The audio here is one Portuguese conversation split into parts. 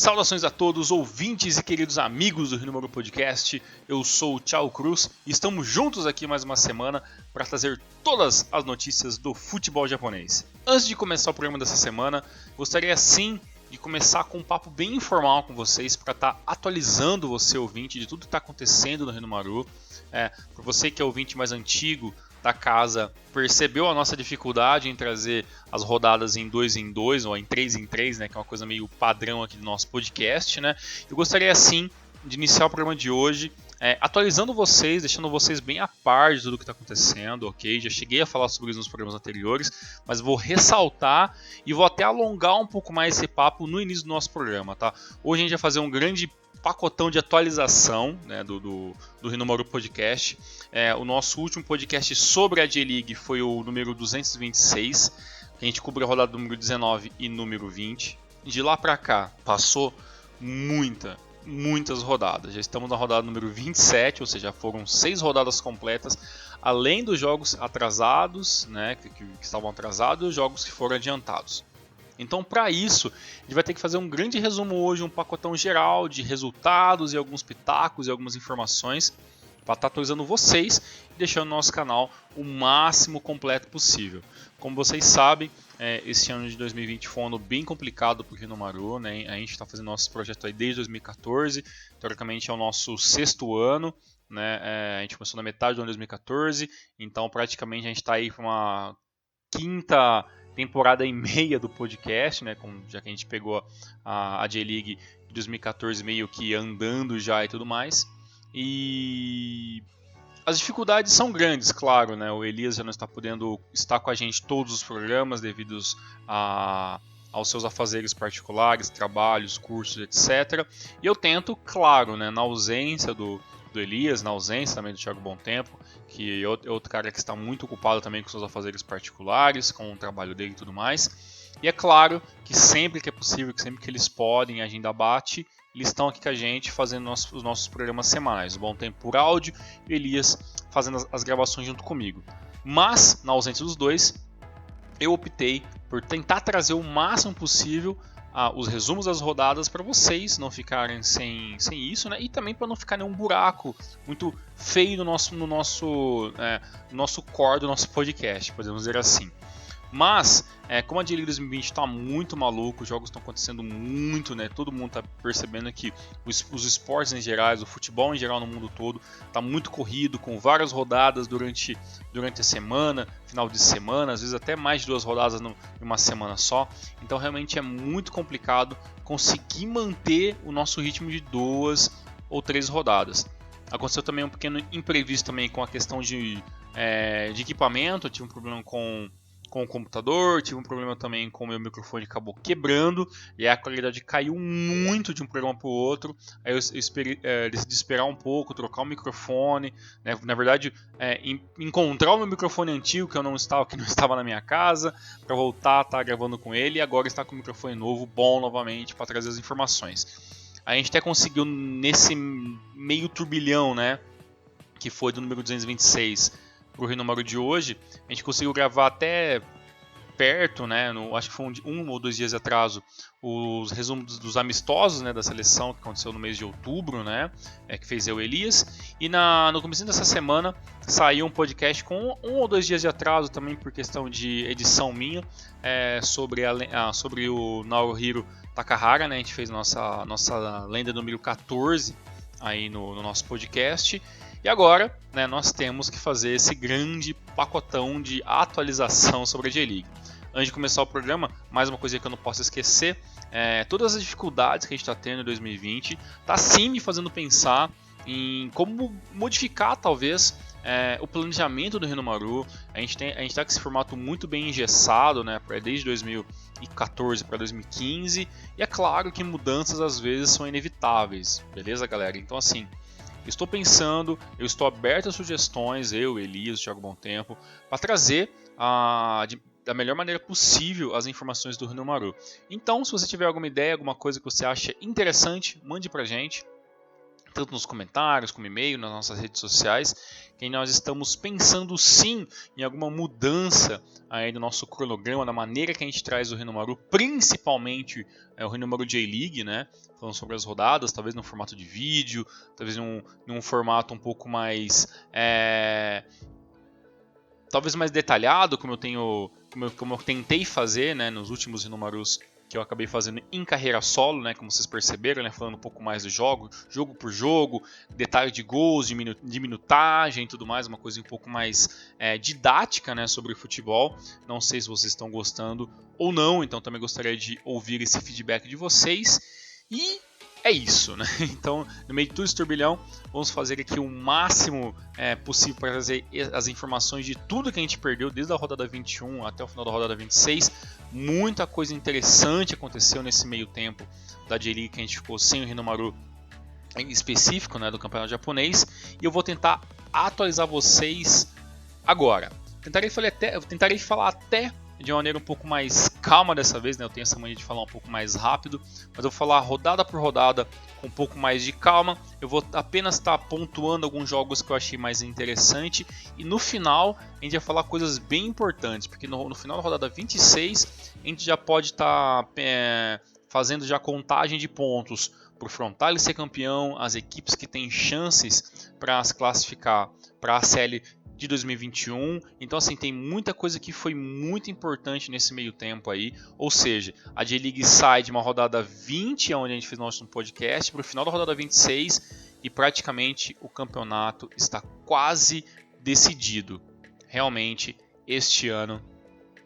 Saudações a todos, ouvintes e queridos amigos do Rio Podcast. Eu sou o Thiago Cruz e estamos juntos aqui mais uma semana para trazer todas as notícias do futebol japonês. Antes de começar o programa dessa semana, gostaria sim de começar com um papo bem informal com vocês para estar atualizando você, ouvinte, de tudo que está acontecendo no Rio. Para você que é ouvinte mais antigo da casa, percebeu a nossa dificuldade em trazer as rodadas em 2 em 2 ou em 3 em 3, né, que é uma coisa meio padrão aqui do nosso podcast, né? Eu gostaria sim de iniciar o programa de hoje atualizando vocês, deixando vocês bem a par de tudo que está acontecendo, ok? Já cheguei a falar sobre isso nos programas anteriores, mas vou ressaltar e vou até alongar um pouco mais esse papo no início do nosso programa, tá? Hoje a gente vai fazer um grande pacotão de atualização, né, do Rinomaru Podcast. O nosso último podcast sobre a J-League foi o número 226, que a gente cobriu a rodada número 19 e número 20. De lá pra cá, passou muitas rodadas. Já estamos na rodada número 27, ou seja, foram 6 rodadas completas, além dos jogos atrasados, né, que estavam atrasados, e os jogos que foram adiantados. Então, para isso, a gente vai ter que fazer um grande resumo hoje, um pacotão geral de resultados e alguns pitacos e algumas informações para estar atualizando vocês e deixando o nosso canal o máximo completo possível. Como vocês sabem, esse ano de 2020 foi um ano bem complicado para o Rinomaru, né? A gente está fazendo nosso projeto aí desde 2014, teoricamente é o nosso 6º ano, né? A gente começou na metade do ano de 2014, então praticamente a gente está aí para uma quinta temporada e meia do podcast, né? Já que a gente pegou a J-League de 2014 meio que andando já e tudo mais. E as dificuldades são grandes, claro, né? O Elias já não está podendo estar com a gente todos os programas devido aos seus afazeres particulares, trabalhos, cursos, etc. E eu tento, claro, né, na ausência do Elias, na ausência também do Thiago Bom Tempo, que é outro cara que está muito ocupado também com seus afazeres particulares, com o trabalho dele e tudo mais. E é claro que sempre que é possível, que sempre que eles podem, a agenda bate, eles estão aqui com a gente fazendo os nossos programas semanais. O Bom Tempo por áudio e o Elias fazendo as gravações junto comigo. Mas, na ausência dos dois, eu optei por tentar trazer o máximo possível os resumos das rodadas para vocês não ficarem sem isso, né? E também para não ficar nenhum buraco muito feio no nosso core do nosso podcast, podemos dizer assim. Mas, como a J-League 2020 está muito maluco, os jogos estão acontecendo muito, né? Todo mundo está percebendo que os esportes em geral, o futebol em geral no mundo todo, está muito corrido, com várias rodadas durante a semana, final de semana, às vezes até mais de 2 rodadas em uma semana só. Então realmente é muito complicado conseguir manter o nosso ritmo de 2 ou 3 rodadas. Aconteceu também um pequeno imprevisto também com a questão de equipamento. Eu tive um problema com o computador, tive um problema também com o meu microfone, acabou quebrando, e a qualidade caiu muito de um programa para o outro. Aí eu decidi esperar um pouco, trocar o microfone, né? Na verdade, encontrar o meu microfone antigo que não estava na minha casa, para voltar a estar gravando com ele, e agora está com o microfone novo, bom novamente, para trazer as informações. A gente até conseguiu nesse meio turbilhão, né, que foi do número 226 pro Rinomaru de hoje, a gente conseguiu gravar até perto, né, acho que foi um ou 2 dias de atraso, os resumos dos amistosos, né, da seleção que aconteceu no mês de outubro, né, que fez eu e Elias, e no começo dessa semana saiu um podcast com 1 ou 2 dias de atraso também por questão de edição minha, sobre o Naohiro Takahara, né, a gente fez nossa lenda número 14 aí no nosso podcast. E agora, né, nós temos que fazer esse grande pacotão de atualização sobre a J-League. Antes de começar o programa, mais uma coisa que eu não posso esquecer, todas as dificuldades que a gente está tendo em 2020, está sim me fazendo pensar em como modificar talvez o planejamento do Rinomaru. A gente está com esse formato muito bem engessado, né, desde 2014 para 2015, e é claro que mudanças às vezes são inevitáveis, beleza, galera? Então assim, estou pensando, eu estou aberto a sugestões, eu, Elias, Thiago Bom Tempo, para trazer da melhor maneira possível as informações do Rinomaru. Então, se você tiver alguma ideia, alguma coisa que você acha interessante, mande pra gente. tanto nos comentários, como e-mail, nas nossas redes sociais, que nós estamos pensando sim em alguma mudança aí no nosso cronograma, na maneira que a gente traz o Renomaru, principalmente o Renomaru J-League, né? Falando sobre as rodadas, talvez num formato de vídeo, talvez num formato um pouco mais talvez mais detalhado, como eu tentei fazer, né, nos últimos Renomarus que eu acabei fazendo em carreira solo, né, como vocês perceberam, né, falando um pouco mais do jogo por jogo, detalhe de gols, de minutagem e tudo mais, uma coisa um pouco mais didática, né, sobre o futebol. Não sei se vocês estão gostando ou não, então também gostaria de ouvir esse feedback de vocês. E é isso, né? Então, no meio de tudo esse turbilhão, vamos fazer aqui o máximo possível para trazer as informações de tudo que a gente perdeu, desde a rodada 21 até o final da rodada 26. Muita coisa interessante aconteceu nesse meio tempo da J-League, que a gente ficou sem o Renomaru em específico, né, do campeonato japonês. E eu vou tentar atualizar vocês agora. Tentarei falar até de uma maneira um pouco mais calma dessa vez, né? Eu tenho essa mania de falar um pouco mais rápido, mas eu vou falar rodada por rodada com um pouco mais de calma. Eu vou apenas estar pontuando alguns jogos que eu achei mais interessante e no final a gente vai falar coisas bem importantes, porque no final da rodada 26 a gente já pode estar fazendo já contagem de pontos para o Frontale ser campeão, as equipes que têm chances para se classificar para a CL de 2021, então assim, tem muita coisa que foi muito importante nesse meio tempo aí, ou seja, a J-League sai de uma rodada 20, onde a gente fez nosso podcast, para o final da rodada 26 e praticamente o campeonato está quase decidido. Realmente, este ano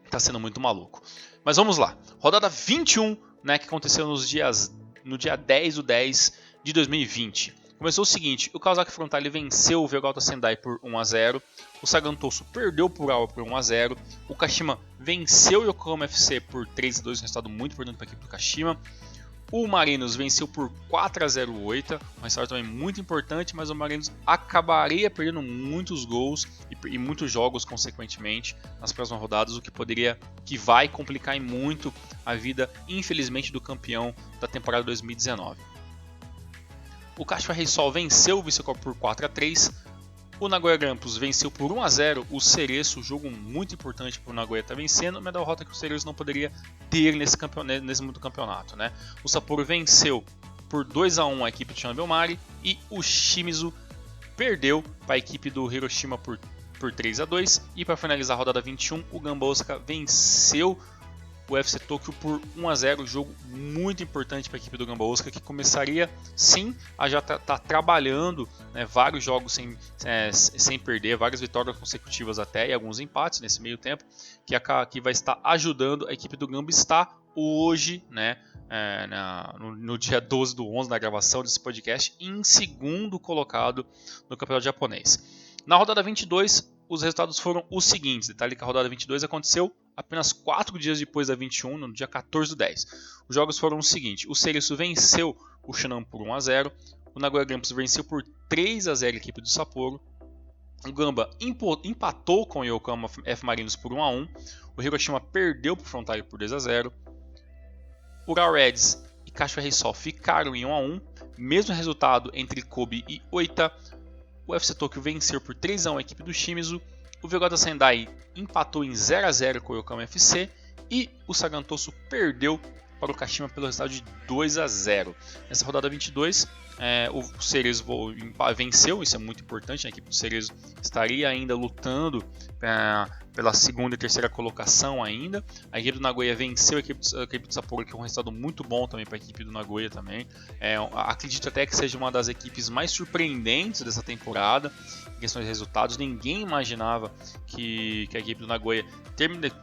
está sendo muito maluco. Mas vamos lá, rodada 21, né, que aconteceu no dia 10/10 de 2020. Começou o seguinte, o Kawasaki Frontale venceu o Vegalta Sendai por 1-0, o Sagan Tosu perdeu por Awa por 1-0, o Kashima venceu o Yokohama FC por 3-2, um resultado muito importante para a equipe do Kashima, o Marinos venceu por 4-0 o Oita, um resultado também muito importante, mas o Marinos acabaria perdendo muitos gols e muitos jogos consequentemente nas próximas rodadas, o que vai complicar muito a vida, infelizmente, do campeão da temporada 2019. O Kashiwa Reysol venceu o Visokop por 4-3. O Nagoya Grampus venceu por 1-0 o Cereço, jogo muito importante para o Nagoya estar vencendo, mas derrota que o Cereço não poderia ter nesse mundo do campeonato, né? O Sapporo venceu por 2-1 a equipe de Chanabelmari e o Shimizu perdeu para a equipe do Hiroshima por 3-2. E para finalizar a rodada 21, o Gamba Osaka venceu o FC Tokyo por 1-0, jogo muito importante para a equipe do Gamba Osaka, que começaria sim a já tá trabalhando, né, vários jogos sem perder, várias vitórias consecutivas até e alguns empates nesse meio tempo, que vai estar ajudando a equipe do Gamba está hoje, né, no dia 12/11 da gravação desse podcast, em segundo colocado no campeonato japonês. Na rodada 22, os resultados foram os seguintes. Detalhe que a rodada 22 aconteceu apenas 4 dias depois da 21, no dia 14/10. Os jogos foram os seguintes. O Cereço venceu o Shinhan por 1-0. O Nagoya Grampus venceu por 3-0 a equipe do Sapporo. O Gamba empatou com o Yokohama F Marinos por 1-1. O Hiroshima perdeu para o Frontale por 2-0. O Ural Reds e Kashiwa Reysol ficaram em 1-1. Mesmo resultado entre Kobe e Oita. O FC Tokyo venceu por 3-1 a equipe do Shimizu. O Vegalta Sendai empatou em 0-0 com o Yokohama FC. E o Sagan Tosu perdeu para o Kashima pelo resultado de 2-0. Nessa rodada 22, o Cerezo venceu, isso é muito importante. A equipe do Cerezo estaria ainda lutando pela segunda e terceira colocação ainda. A equipe do Nagoya venceu a equipe do Sapporo, que é um resultado muito bom também para a equipe do Nagoya também. Acredito até que seja uma das equipes mais surpreendentes dessa temporada em questões de resultados. Ninguém imaginava que a equipe do Nagoya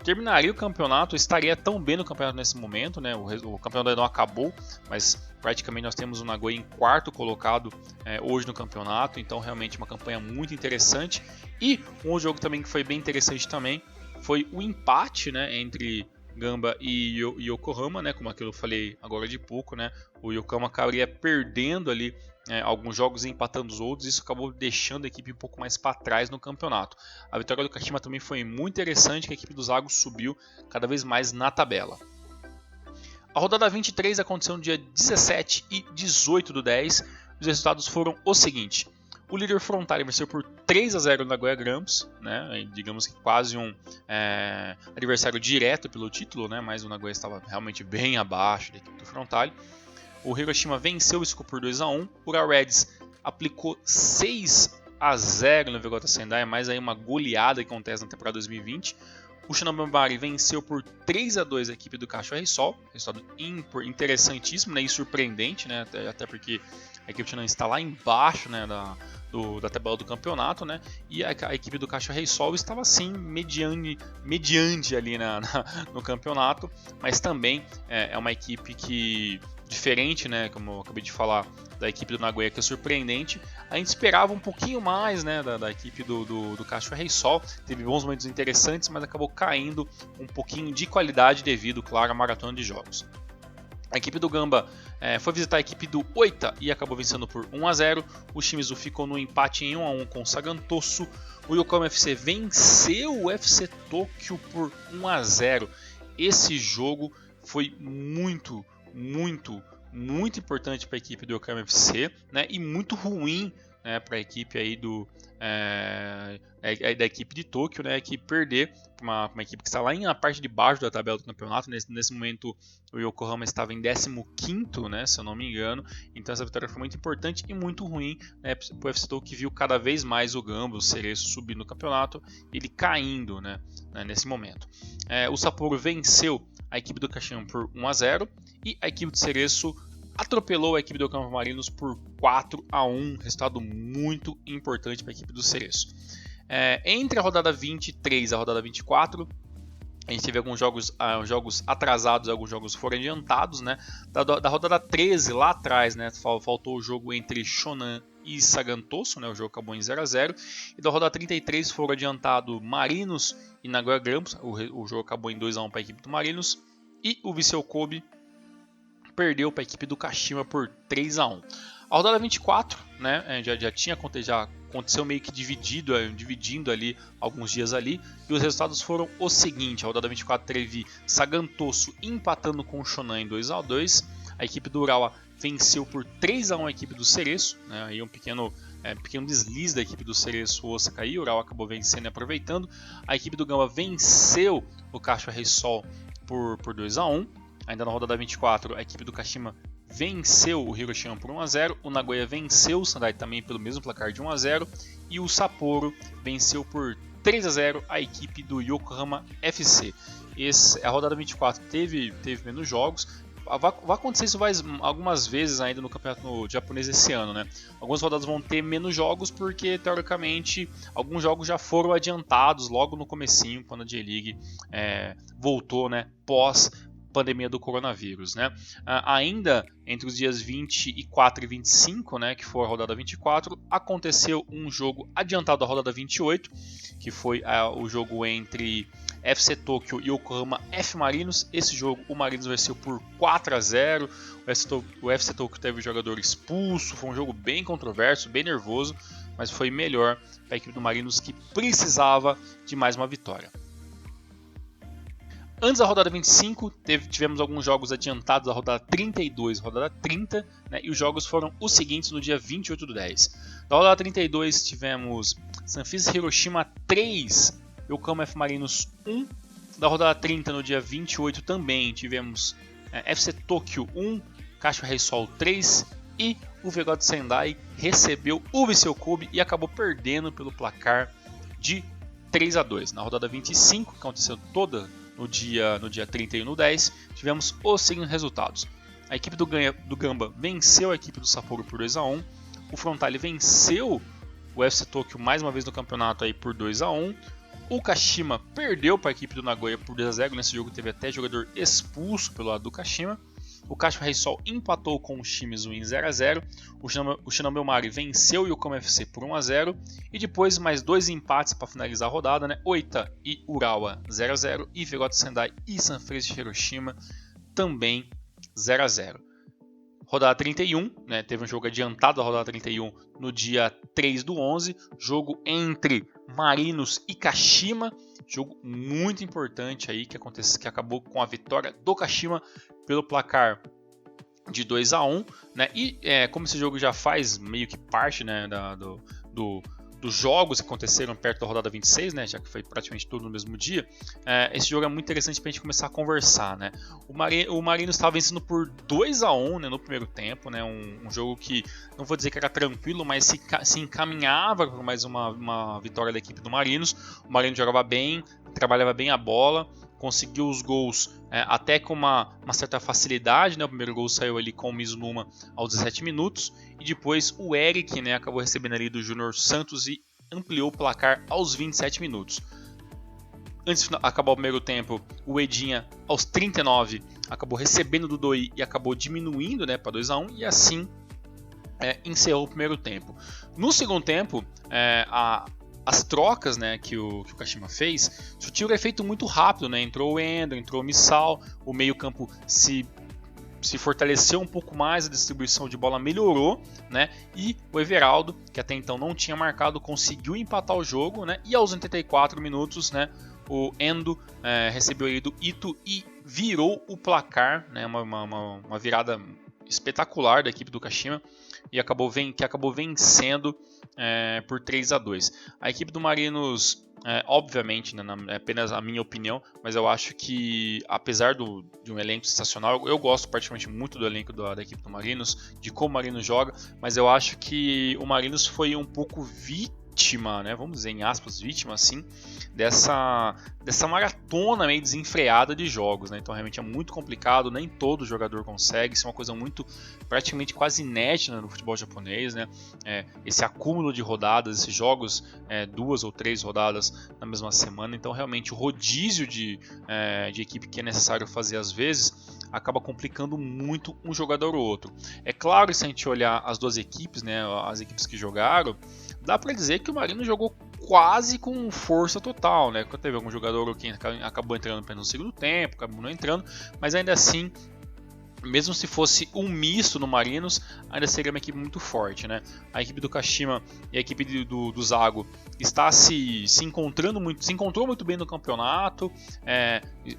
terminaria o campeonato, estaria tão bem no campeonato nesse momento, né? O campeonato ainda não acabou, mas praticamente nós temos o Nagoya em quarto colocado hoje no campeonato, então realmente uma campanha muito interessante. E um jogo também que foi bem interessante também foi o empate, né, entre Gamba e Yokohama, né, como aquilo eu falei agora de pouco, né, o Yokohama acabaria perdendo ali alguns jogos e empatando os outros, isso acabou deixando a equipe um pouco mais para trás no campeonato. A vitória do Kashima também foi muito interessante, que a equipe dos Zago subiu cada vez mais na tabela. A rodada 23 aconteceu no dia 17 e 18/10. Os resultados foram o seguinte: o líder Frontale venceu por 3-0 no Nagoya Grampus, né? Digamos que quase um adversário direto pelo título, né? Mas o Nagoya estava realmente bem abaixo da equipe do Frontale. O Hiroshima venceu e ficou por 2-1. O Urawa Reds aplicou 6-0 no Vegota Sendai, mais aí uma goleada que acontece na temporada 2020. O Shinobambari venceu por 3-2 a equipe do Cachorro Reysol, resultado interessantíssimo, né, e surpreendente, né, até porque a equipe Shinobambari está lá embaixo, né, da tabela do campeonato, né, e a equipe do Cachorro Reysol estava assim mediante ali no campeonato, mas também é uma equipe que diferente, né, como eu acabei de falar, da equipe do Nagoya, que é surpreendente. A gente esperava um pouquinho mais, né, da equipe do Cachorro Reysol. Teve bons momentos interessantes, mas acabou caindo um pouquinho de qualidade devido, claro, à maratona de jogos. A equipe do Gamba foi visitar a equipe do Oita e acabou vencendo por 1-0. O Shimizu ficou no empate em 1-1 com o Sagantoso. O Yokohama FC venceu o FC Tokyo por 1-0. Esse jogo foi muito importante para a equipe do Yokohama FC, né, e muito ruim, né, para a equipe aí da equipe de Tóquio, né, que perder para uma equipe que está lá na parte de baixo da tabela do campeonato. Nesse momento o Yokohama estava em 15º, né, se eu não me engano. Então essa vitória foi muito importante e muito ruim, né, para o FC Tóquio, que viu cada vez mais o Gamba, o Cereço, subindo no campeonato, ele caindo, né, nesse momento. O Sapporo venceu a equipe do Kashima por 1-0 e a equipe do Cereço atropelou a equipe do Campo Marinos por 4-1, resultado muito importante para a equipe do Cereço. Entre a rodada 23 e a rodada 24, a gente teve alguns jogos atrasados, alguns jogos foram adiantados, né? Da rodada 13 lá atrás, né, faltou o jogo entre Shonan e Sagantoso, né? O jogo acabou em 0-0. E da rodada 33 foram adiantados Marinos e Nagoya Grampus, o jogo acabou em 2-1 para a equipe do Marinos. E o Viseu Kobe perdeu para a equipe do Kashima por 3-1. A rodada 24, né, já aconteceu meio que dividindo ali alguns dias ali, e os resultados foram o seguinte: a rodada 24 teve Sagantoso empatando com o Shonan em 2-2, a equipe do Urawa venceu por 3-1 a equipe do Cereço, né, aí um pequeno deslize da equipe do Cereço, o Osaka, e o Urawa acabou vencendo e aproveitando. A equipe do Gamba venceu o Cachorro Reysol por 2-1. Ainda na rodada 24, a equipe do Kashima venceu o Hiroshima por 1-0, o Nagoya venceu o Sendai também pelo mesmo placar de 1-0 e o Sapporo venceu por 3-0 a equipe do Yokohama FC. A rodada 24 teve menos jogos. Vai acontecer isso algumas vezes ainda no campeonato japonês esse ano, né? Algumas rodadas vão ter menos jogos porque, teoricamente, alguns jogos já foram adiantados logo no comecinho, quando a J-League voltou, né, pós pandemia do coronavírus, né? Ainda entre os dias 24 e 25, né, que foi a rodada 24, aconteceu um jogo adiantado da rodada 28, que foi o jogo entre FC Tokyo e Yokohama F Marinos. Esse jogo o Marinos venceu por 4-0. O FC Tokyo teve o jogador expulso, foi um jogo bem controverso, bem nervoso, mas foi melhor para a equipe do Marinos, que precisava de mais uma vitória. Antes da rodada 25, tivemos alguns jogos adiantados da rodada 32 e rodada 30, né, e os jogos foram os seguintes no dia 28/10. Da rodada 32 tivemos Sanfrecce Hiroshima 3, Yokohama F Marinos 1. Da rodada 30, no dia 28, também tivemos FC Tokyo 1, Cachorro Reysol 3 e o Vegota Sendai recebeu o Viseu Kobe e acabou perdendo pelo placar de 3-2. Na rodada 25, que aconteceu toda no dia 31/10, tivemos os seguintes resultados: a equipe do Gamba venceu a equipe do Sapporo por 2-1, o Frontale venceu o FC Tokyo mais uma vez no campeonato aí por 2-1, o Kashima perdeu para a equipe do Nagoya por 2-0, nesse jogo teve até jogador expulso pelo lado do Kashima. O Cachorro Reysol empatou com o Shimizu em 0-0. O Shinobelmari venceu o Yokohama FC por 1-0. E depois mais dois empates para finalizar a rodada, né? Oita e Urawa 0-0. E Vegota Sendai e Sanfrecce Hiroshima também 0-0. Rodada 31, né? Teve um jogo adiantado da rodada 31 no dia 3/11. Jogo entre Marinos e Kashima. Jogo muito importante aí que acabou com a vitória do Kashima pelo placar de 2-1, né? E como esse jogo já faz meio que parte, né, dos jogos que aconteceram perto da rodada 26, né, já que foi praticamente tudo no mesmo dia, esse jogo é muito interessante para a gente começar a conversar, né? O Marinos estava vencendo por 2-1, né, no primeiro tempo, né, um jogo que não vou dizer que era tranquilo, mas se encaminhava para mais uma vitória da equipe do Marinos. O Marinos jogava bem, trabalhava bem a bola, conseguiu os gols até com uma certa facilidade, né? O primeiro gol saiu ali com o Mizunuma aos 17 minutos e depois o Eric, né, acabou recebendo ali do Júnior Santos e ampliou o placar aos 27 minutos. Antes de acabar o primeiro tempo, o Edinha aos 39 acabou recebendo do Doi e acabou diminuindo, né, para 2-1 e assim encerrou o primeiro tempo. No segundo tempo, as trocas, né, que o Kashima fez surtiram um efeito muito rápido, né? Entrou o Endo, entrou o Missal, o meio-campo se fortaleceu um pouco mais, a distribuição de bola melhorou, né? E o Everaldo, que até então não tinha marcado, conseguiu empatar o jogo, né? E aos 84 minutos, né, o Endo recebeu aí do Ito e virou o placar, né? Uma virada espetacular da equipe do Kashima e acabou vencendo por 3-2. A equipe do Marinos, obviamente, né, é apenas a minha opinião, mas eu acho que, apesar de um elenco sensacional, eu gosto particularmente muito do elenco da equipe do Marinos, de como o Marinos joga, mas eu acho que o Marinos foi um pouco vítima, né, vamos dizer em aspas, vítima assim, dessa maratona meio desenfreada de jogos, né? Então realmente é muito complicado, nem todo jogador consegue, isso é uma coisa muito, praticamente quase inédita no futebol japonês, né? Esse acúmulo de rodadas, esses jogos, 2 ou 3 rodadas na mesma semana, então realmente o rodízio de equipe que é necessário fazer às vezes acaba complicando muito um jogador ou outro. É claro, se a gente olhar as duas equipes, né, as equipes que jogaram, dá para dizer que o Marino jogou quase com força total, né? Teve algum jogador que acabou entrando apenas no segundo tempo, acabou não entrando, mas ainda assim, mesmo se fosse um misto no Marinos, ainda seria uma equipe muito forte, né? A equipe do Kashima e a equipe do Zago está se encontrando muito, se encontrou muito bem no campeonato,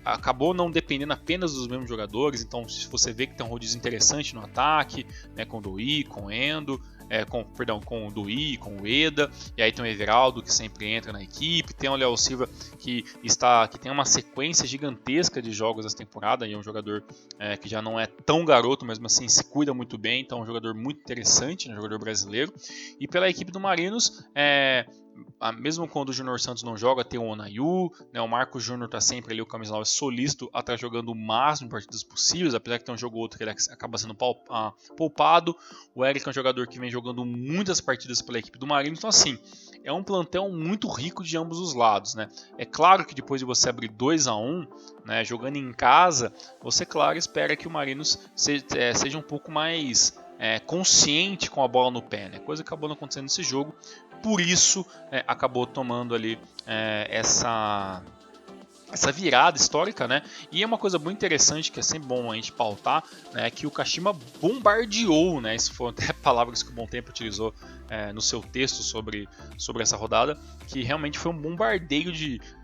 acabou não dependendo apenas dos mesmos jogadores, então se você vê que tem um rodízio interessante no ataque, né, com o Doi, com o Endo, com o Doi, com o Eda, e aí tem o Everaldo que sempre entra na equipe, tem o Léo Silva que tem uma sequência gigantesca de jogos essa temporada, e é um jogador que já não é tão garoto, mas assim se cuida muito bem, então é um jogador muito interessante, um jogador brasileiro. E pela equipe do Marinos, mesmo quando o Júnior Santos não joga, tem o Onayu, né, o Marcos Júnior está sempre ali, o camisa 9 solícito, atrás jogando o máximo de partidas possíveis, apesar que tem um jogo ou outro que ele acaba sendo poupado. O Eric é um jogador que vem jogando muitas partidas pela equipe do Marinos, então assim, é um plantel muito rico de ambos os lados, né? É claro que depois de você abrir 2-1, né, jogando em casa, você, claro, espera que o Marinos seja um pouco mais consciente com a bola no pé, né? Coisa que acabou não acontecendo nesse jogo, por isso acabou tomando ali essa virada histórica, né? E é uma coisa muito interessante que é sempre bom a gente pautar, né? Que o Kashima bombardeou, né? Isso foram até palavras que o Bom Tempo utilizou no seu texto sobre essa rodada, que realmente foi um bombardeio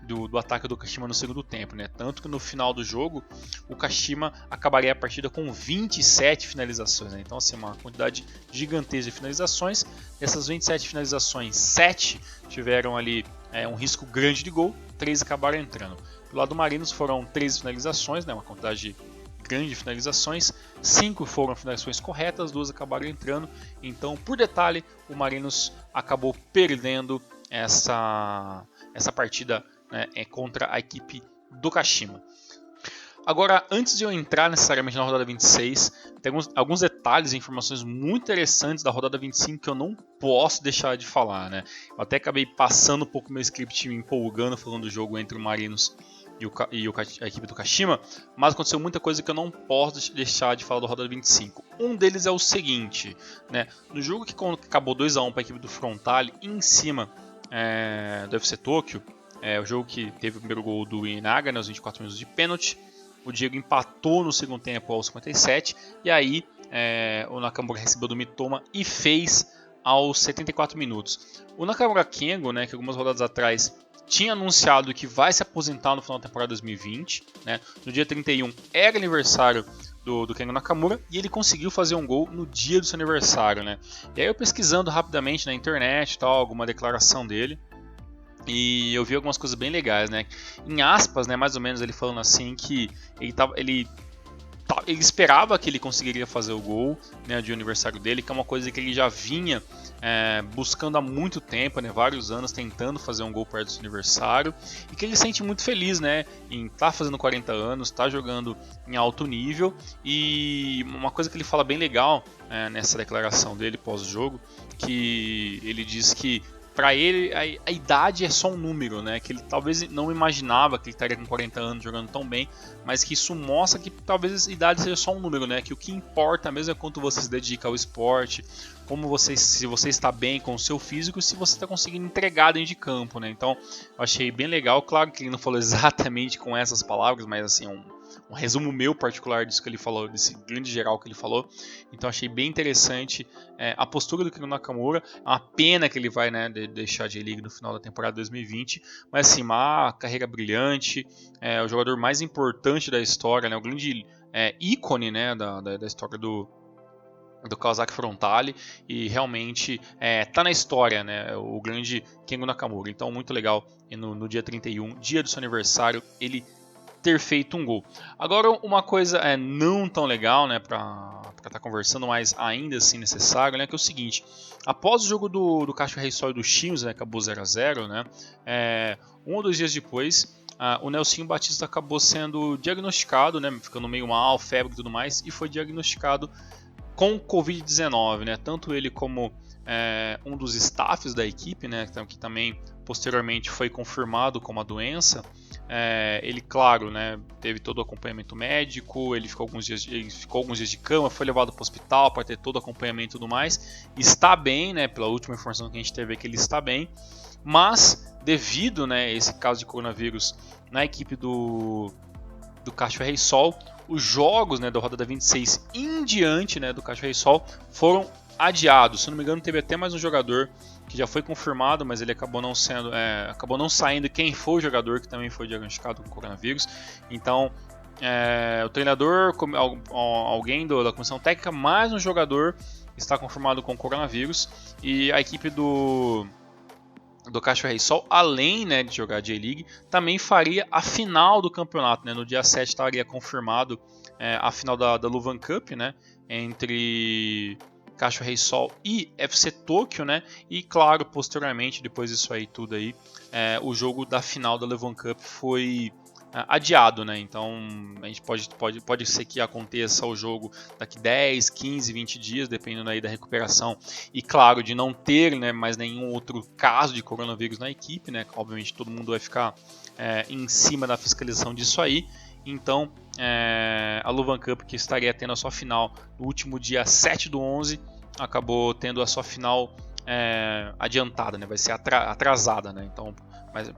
do ataque do Kashima no segundo tempo, né? Tanto que no final do jogo o Kashima acabaria a partida com 27 finalizações, né? Então assim, uma quantidade gigantesca de finalizações. Dessas 27 finalizações, 7 tiveram ali um risco grande de gol, 3 acabaram entrando. Do lado do Marinos foram 13 finalizações, né, uma quantidade grande de finalizações, 5 foram finalizações corretas, 2 acabaram entrando. Então, por detalhe, o Marinos acabou perdendo essa partida, né, contra a equipe do Kashima. Agora, antes de eu entrar necessariamente na rodada 26, tem alguns detalhes e informações muito interessantes da rodada 25 que eu não posso deixar de falar, né? Eu até acabei passando um pouco meu script, me empolgando, falando do jogo entre o Marinos e a equipe do Kashima, mas aconteceu muita coisa que eu não posso deixar de falar da rodada 25. Um deles é o seguinte, né? No jogo que acabou 2-1 para a equipe do Frontale, em cima do FC Tóquio, o jogo que teve o primeiro gol do Inaga, né, aos 24 minutos de pênalti. O Diego empatou no segundo tempo aos 57 e aí o Nakamura recebeu do Mitoma e fez aos 74 minutos. O Nakamura Kengo, né, que algumas rodadas atrás tinha anunciado que vai se aposentar no final da temporada 2020, né? No dia 31 era aniversário do Kengo Nakamura, e ele conseguiu fazer um gol no dia do seu aniversário, né? E aí eu pesquisando rapidamente na internet, tal, alguma declaração dele, e eu vi algumas coisas bem legais, né? Em aspas, né, mais ou menos ele falando assim que ele esperava que ele conseguiria fazer o gol, né, de aniversário dele, que é uma coisa que ele já vinha buscando há muito tempo, né, vários anos tentando fazer um gol perto do seu aniversário, e que ele se sente muito feliz, né, em estar fazendo 40 anos, estar jogando em alto nível. E uma coisa que ele fala bem legal nessa declaração dele pós-jogo, que ele diz que para ele a idade é só um número, né? Que ele talvez não imaginava que ele estaria com 40 anos jogando tão bem, mas que isso mostra que talvez a idade seja só um número, né? Que o que importa mesmo é quanto você se dedica ao esporte, se você está bem com o seu físico e se você está conseguindo entregar dentro de campo, né? Então, eu achei bem legal. Claro que ele não falou exatamente com essas palavras, mas assim, um resumo meu particular disso que ele falou, desse grande geral que ele falou. Então achei bem interessante a postura do Kengo Nakamura. É uma pena que ele vai, né, deixar a J-League no final da temporada 2020, mas assim, uma carreira brilhante, o jogador mais importante da história, né, o grande ícone, né, da história do Kawasaki Frontale, e realmente tá na história, né, o grande Kengo Nakamura. Então muito legal, e no dia 31, dia do seu aniversário, ele ter feito um gol. Agora, uma coisa não tão legal, né, para estar conversando, mas ainda assim necessário, né, que é o seguinte: após o jogo do Cacho Reysol e do Chinos, né, acabou 0-0, né, um ou dois dias depois, o Nelsinho Batista acabou sendo diagnosticado, né, ficando meio mal, febre e tudo mais, e foi diagnosticado com Covid-19, né, tanto ele como um dos staffs da equipe, né, que também posteriormente foi confirmado como a doença. Ele, claro, né, teve todo o acompanhamento médico, ele ficou alguns dias de cama, foi levado para o hospital para ter todo o acompanhamento e tudo mais. Está bem, né, pela última informação que a gente teve, que ele está bem, mas devido, né, a esse caso de coronavírus na equipe do Cacho Reysol, os jogos, né, da rodada 26 em diante, né, do Cacho Reysol foram adiados. Se não me engano, teve até mais um jogador que já foi confirmado, mas ele acabou não saindo quem foi o jogador que também foi diagnosticado com coronavírus. Então, o treinador, alguém da comissão técnica, mais um jogador está confirmado com coronavírus, e a equipe do Cacho Reysol, além, né, de jogar a J-League, também faria a final do campeonato, né? No dia 7 estaria confirmado a final da Luvan Cup, né, entre Cacho Reysol e FC Tóquio, né? E claro, posteriormente, depois disso aí tudo aí, o jogo da final da Luvan Cup foi adiado, né? Então a gente pode ser que aconteça o jogo daqui 10, 15, 20 dias, dependendo aí da recuperação, e claro, de não ter, né, mais nenhum outro caso de coronavírus na equipe, né? Obviamente todo mundo vai ficar em cima da fiscalização disso aí. Então a Luvan Cup, que estaria tendo a sua final no último dia 7/11, acabou tendo a sua final adiantada, né? Vai ser atrasada, né? Então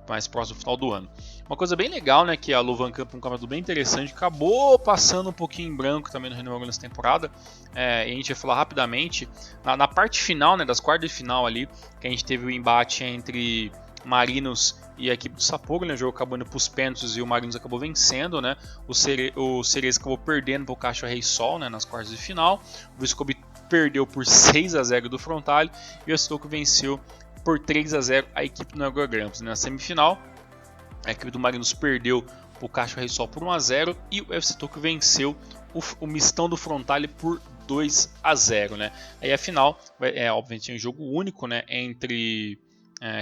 mais próximo do final do ano. Uma coisa bem legal, né, que a Luvan Cup, um campeonato bem interessante, acabou passando um pouquinho em branco também no Reino nessa temporada. E a gente vai falar rapidamente na parte final, né, das quartas de final ali, que a gente teve o embate entre Marinos e a equipe do Sapporo, né? O jogo acabou indo para os pênaltis e o Marinos acabou vencendo, né? O Cerezo acabou perdendo para o Cacho Reysol, né, nas quartas de final. O Viscobi perdeu por 6-0 do Frontale, e o FC Tóquio venceu por 3-0 a equipe do Nagoya Grampus. Na semifinal, a equipe do Marinos perdeu para o Cacho Reysol por 1-0 e o FC Tóquio venceu o mistão do Frontale por 2-0, né? Aí a final, obviamente, um jogo único, né, entre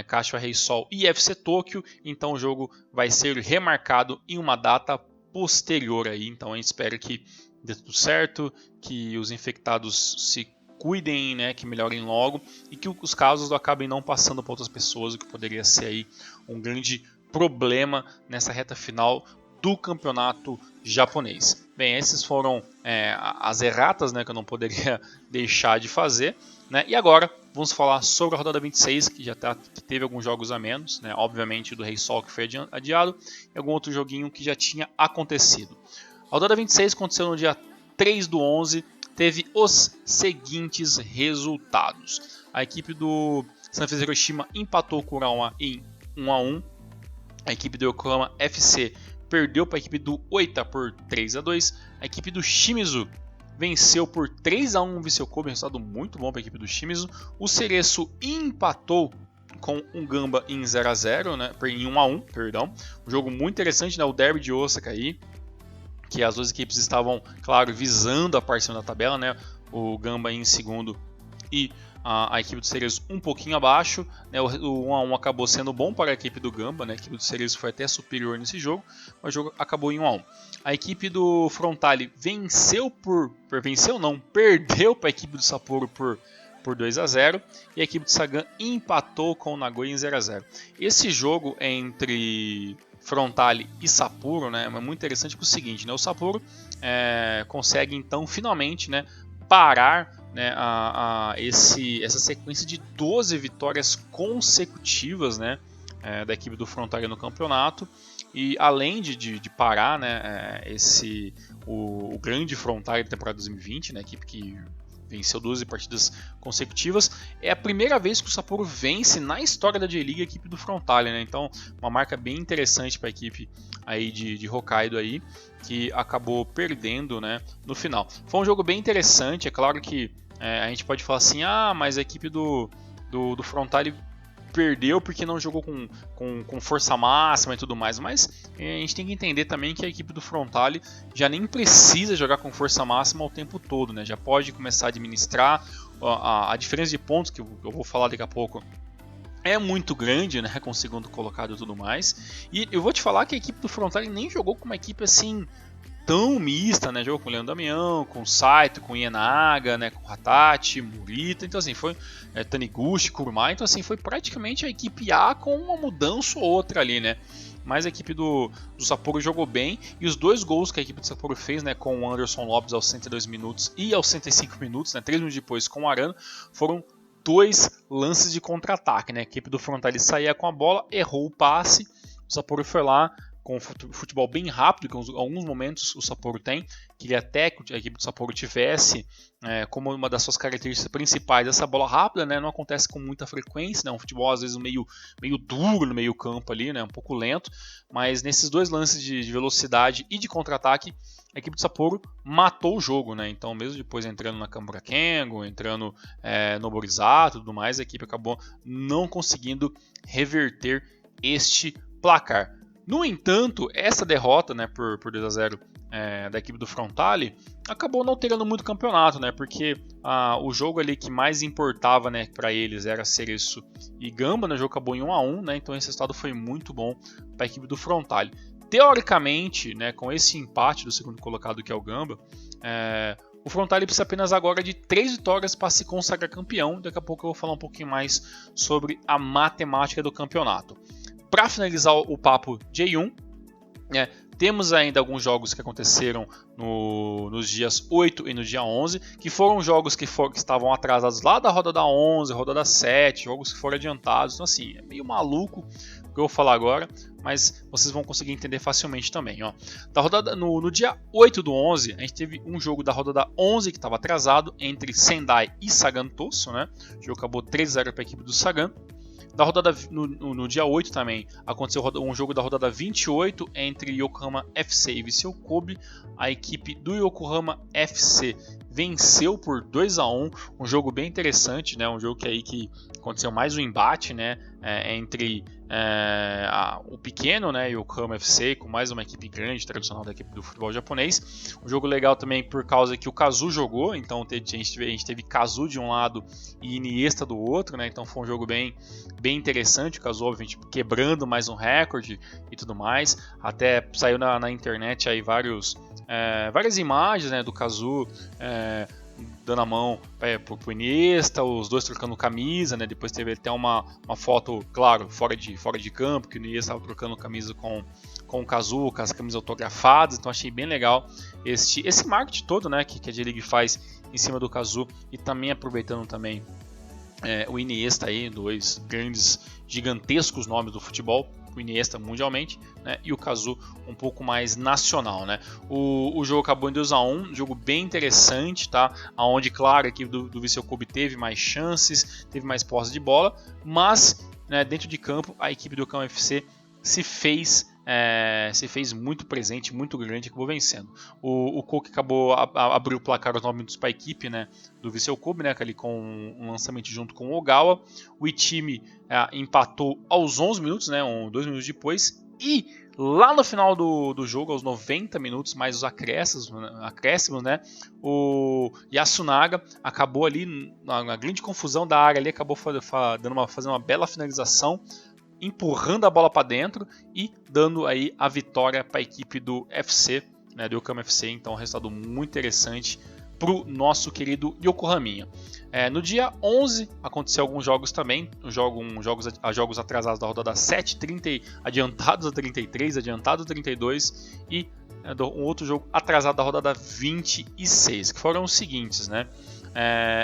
Cacho Reysol e FC Tóquio, então o jogo vai ser remarcado em uma data posterior aí. Então a gente espera que dê tudo certo, que os infectados se cuidem, né, que melhorem logo, e que os casos acabem não passando para outras pessoas, o que poderia ser aí um grande problema nessa reta final do campeonato japonês. Bem, esses foram as erratas, né, que eu não poderia deixar de fazer, né? E agora vamos falar sobre a rodada 26, que que teve alguns jogos a menos, né? Obviamente do Reysol, que foi adiado, e algum outro joguinho que já tinha acontecido. A rodada 26 aconteceu no dia 3/11, teve os seguintes resultados. A equipe do Sanfrecce Hiroshima empatou com o Urawa em 1-1. A equipe do Yokohama FC perdeu para a equipe do Oita por 3-2. A equipe do Shimizu venceu por 3-1 o Vissel Kobe, resultado muito bom para a equipe do Shimizu. O Cereço empatou com o Gamba em 0-0, né? Em 1-1, perdão. Um jogo muito interessante, né? O derby de Osaka aí, que as duas equipes estavam, claro, visando a parte da tabela, né? O Gamba em segundo e a equipe do Cereço um pouquinho abaixo, né? O 1-1 acabou sendo bom para a equipe do Gamba, né? A equipe do Cereço foi até superior nesse jogo, mas o jogo acabou em 1-1. A equipe do Frontale perdeu para a equipe do Sapporo por 2-0 e a equipe de Sagan empatou com o Nagoya em 0-0. Esse jogo entre Frontale e Sapporo, né, é muito interessante por o seguinte, né, o Sapporo consegue então finalmente, né, parar, né, essa sequência de 12 vitórias consecutivas, né, da equipe do Frontale no campeonato. E além de parar, né, o grande Frontale da temporada 2020, né, a equipe que venceu 12 partidas consecutivas, é a primeira vez que o Sapporo vence na história da J-League a equipe do Frontale, né? Então, uma marca bem interessante para a equipe aí de Hokkaido aí, que acabou perdendo, né, no final. Foi um jogo bem interessante, é claro que a gente pode falar assim, mas a equipe do Frontale perdeu porque não jogou com força máxima e tudo mais, mas a gente tem que entender também que a equipe do Frontale já nem precisa jogar com força máxima o tempo todo, né? Já pode começar a administrar. A diferença de pontos, que eu vou falar daqui a pouco, é muito grande, né, com o segundo colocado e tudo mais. E eu vou te falar que a equipe do Frontale nem jogou com uma equipe assim tão mista, né? Jogou com o Leandro Damião, com o Saito, com o Ienaga, né? Com o Hatachi, Murita, então assim, foi Taniguchi, Kurumai, então assim, foi praticamente a equipe A com uma mudança ou outra ali, né? Mas a equipe do Sapporo jogou bem, e os dois gols que a equipe do Sapporo fez, né, com o Anderson Lopes aos 102 minutos e aos 105 minutos, né, 3 minutos depois com o Arano, foram 2 lances de contra-ataque, né? A equipe do Frontale saía com a bola, errou o passe, o Sapporo foi lá com futebol bem rápido, que em alguns momentos o Sapporo tem, queria até que a equipe do Sapporo tivesse como uma das suas características principais essa bola rápida, né? Não acontece com muita frequência, né? Um futebol às vezes meio duro no meio campo ali, né? Um pouco lento, mas nesses dois lances de velocidade e de contra-ataque, a equipe do Sapporo matou o jogo, né? Então mesmo depois entrando na Kambura Kengo, entrando no Borisato e tudo mais, a equipe acabou não conseguindo reverter este placar. No entanto, essa derrota, né, por 2-0 da equipe do Frontale acabou não alterando muito o campeonato, né, porque o jogo ali que mais importava, né, para eles era Cereço e Gamba, né, o jogo acabou em 1-1, né, então esse resultado foi muito bom para a equipe do Frontale. Teoricamente, né, com esse empate do segundo colocado que é o Gamba, o Frontale precisa apenas agora de 3 vitórias para se consagrar campeão. Daqui a pouco eu vou falar um pouquinho mais sobre a matemática do campeonato. Para finalizar o papo J1, temos ainda alguns jogos que aconteceram nos dias 8 e no dia 11, que foram jogos que estavam atrasados lá da rodada 11, rodada 7, jogos que foram adiantados. Então assim, é meio maluco o que eu vou falar agora, mas vocês vão conseguir entender facilmente também. Ó. No dia 8 do 11, a gente teve um jogo da rodada 11 que estava atrasado entre Sendai e Sagan Tosu, né? O jogo acabou 3-0 para a equipe do Sagan. No dia 8 também aconteceu um jogo da rodada 28 entre Yokohama FC e Vissel Kobe. A equipe do Yokohama FC venceu por 2-1, um jogo bem interessante, né? Um jogo que aconteceu mais um embate, né? Entre o pequeno, né, Yokohama FC, com mais uma equipe grande, tradicional da equipe do futebol japonês. Um jogo legal também por causa que o Kazu jogou, então a gente teve Kazu de um lado e Iniesta do outro, né? Então foi um jogo bem interessante, o Kazu obviamente quebrando mais um recorde e tudo mais. Até saiu na internet aí várias imagens, né, do Kazu dando a mão pro Iniesta, os dois trocando camisa, né? Depois teve até uma foto, claro, fora de campo, que o Iniesta estava trocando camisa com o Kazu, com as camisas autografadas. Então achei bem legal esse marketing todo, né, que a J-League faz em cima do Kazu, e também aproveitando também o Iniesta aí, dois grandes, gigantescos nomes do futebol. O Iniesta mundialmente, né, e o Kazu um pouco mais nacional, né. O jogo acabou em 2-1, um jogo bem interessante, tá? Onde, claro, a equipe do Vissel Kobe teve mais chances, teve mais posse de bola, mas, né, dentro de campo a equipe do Yokohama FC se fez se fez muito presente, muito grande, acabou vencendo. O Coke acabou abriu o placar aos 9 minutos para a equipe, né, do Vissel Kobe, né, ali com um lançamento junto com o Ogawa. O Ichimi empatou aos 11 minutos, né, 2 minutos depois, e lá no final do jogo, aos 90 minutos, mais os acréscimos, né, o Yasunaga acabou ali, na grande confusão da área, ali, acabou fazendo uma bela finalização, empurrando a bola para dentro e dando aí a vitória para a equipe do FC, né, do Yokohama FC. Então, um resultado muito interessante para o nosso querido Yokohaminha. No dia 11 aconteceu alguns jogos também, jogos atrasados da rodada 7, adiantados a 33, adiantados a 32 e um outro jogo atrasado da rodada 26, que foram os seguintes, né?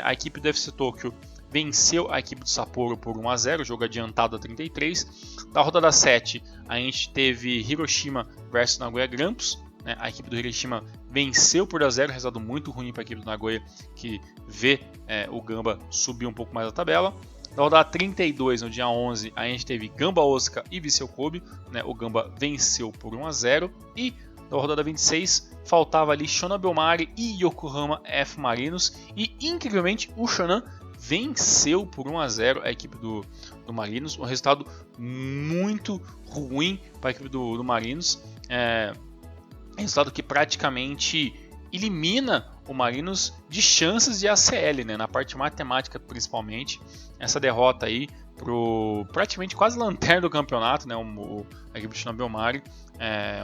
A equipe do FC Tokyo venceu a equipe do Sapporo por 1-0, jogo adiantado a 33. Da rodada 7, a gente teve Hiroshima versus Nagoya Grampus. A equipe do Hiroshima venceu por 1-0, resultado muito ruim para a equipe do Nagoya, que vê o Gamba subir um pouco mais na tabela. Na rodada 32, no dia 11, a gente teve Gamba Osaka e Vissel Kobe. O Gamba venceu por 1-0. E na rodada 26, faltava ali Shonan Bellmare e Yokohama F Marinos. E, incrivelmente, o Shonan venceu por 1-0 a equipe do Marinos. Um resultado muito ruim para a equipe do Marinos. Resultado que praticamente elimina o Marinos de chances de ACL, né? Na parte matemática principalmente. Essa derrota aí pro praticamente quase lanterna do campeonato, né? A equipe do Shonan Bellmare.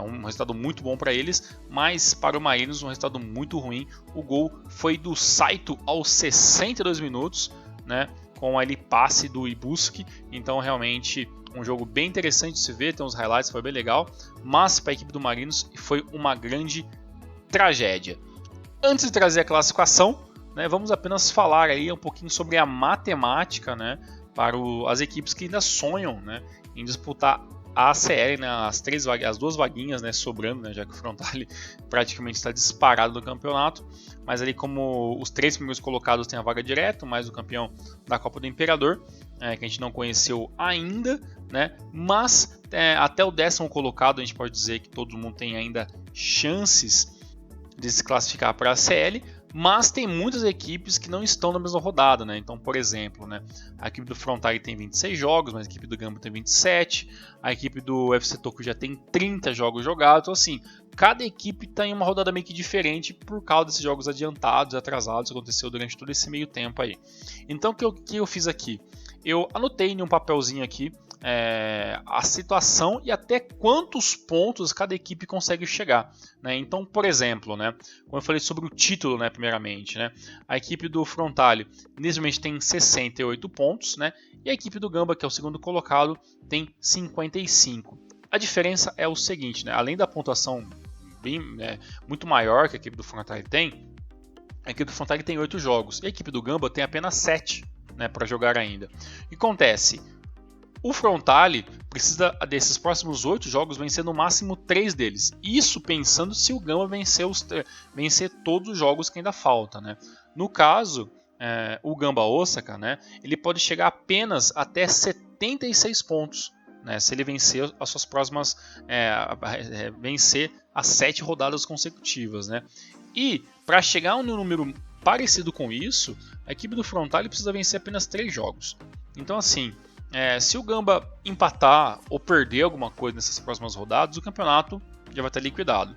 Um resultado muito bom para eles, mas para o Marinos um resultado muito ruim. O gol foi do Saito aos 62 minutos, né? Com ali passe do Ibusuki. Então realmente um jogo bem interessante de se ver, tem uns highlights, foi bem legal, mas para a equipe do Marinos foi uma grande tragédia. Antes de trazer a classificação, né, vamos apenas falar aí um pouquinho sobre a matemática, né, para as equipes que ainda sonham, né, em disputar a ACL, né, as duas vaguinhas, né, sobrando, né, já que o Frontale praticamente está disparado no campeonato, mas ali como os 3 primeiros colocados têm a vaga direta, mais o campeão da Copa do Imperador, que a gente não conheceu ainda, né, mas até o 10º colocado a gente pode dizer que todo mundo tem ainda chances de se classificar para a ACL, mas tem muitas equipes que não estão na mesma rodada, né? Então, por exemplo, né, a equipe do Frontale tem 26 jogos, mas a equipe do Gamba tem 27, a equipe do FC Tokyo já tem 30 jogos jogados. Então, assim, cada equipe está em uma rodada meio que diferente por causa desses jogos adiantados, atrasados, que aconteceu durante todo esse meio tempo aí. Então, o que eu fiz aqui? Eu anotei em um papelzinho aqui a situação e até quantos pontos cada equipe consegue chegar, né? Então, por exemplo, né, como eu falei sobre o título, né, primeiramente, né, a equipe do Frontale nesse momento tem 68 pontos, né, e a equipe do Gamba, que é o segundo colocado, tem 55. A diferença é o seguinte, né, além da pontuação muito maior que a equipe do Frontale tem, a equipe do Frontale tem 8 jogos e a equipe do Gamba tem apenas 7, né, para jogar ainda. O que acontece? O Frontale precisa desses próximos 8 jogos vencer no máximo 3 deles. Isso pensando se o Gamba vencer todos os jogos que ainda faltam, né? No caso, o Gamba Osaka, né, ele pode chegar apenas até 76 pontos, né, se ele vencer as suas próximas vencer as 7 rodadas consecutivas, né? E para chegar a um número parecido com isso, a equipe do Frontale precisa vencer apenas 3 jogos. Então, assim, se o Gamba empatar ou perder alguma coisa nessas próximas rodadas, o campeonato já vai estar liquidado.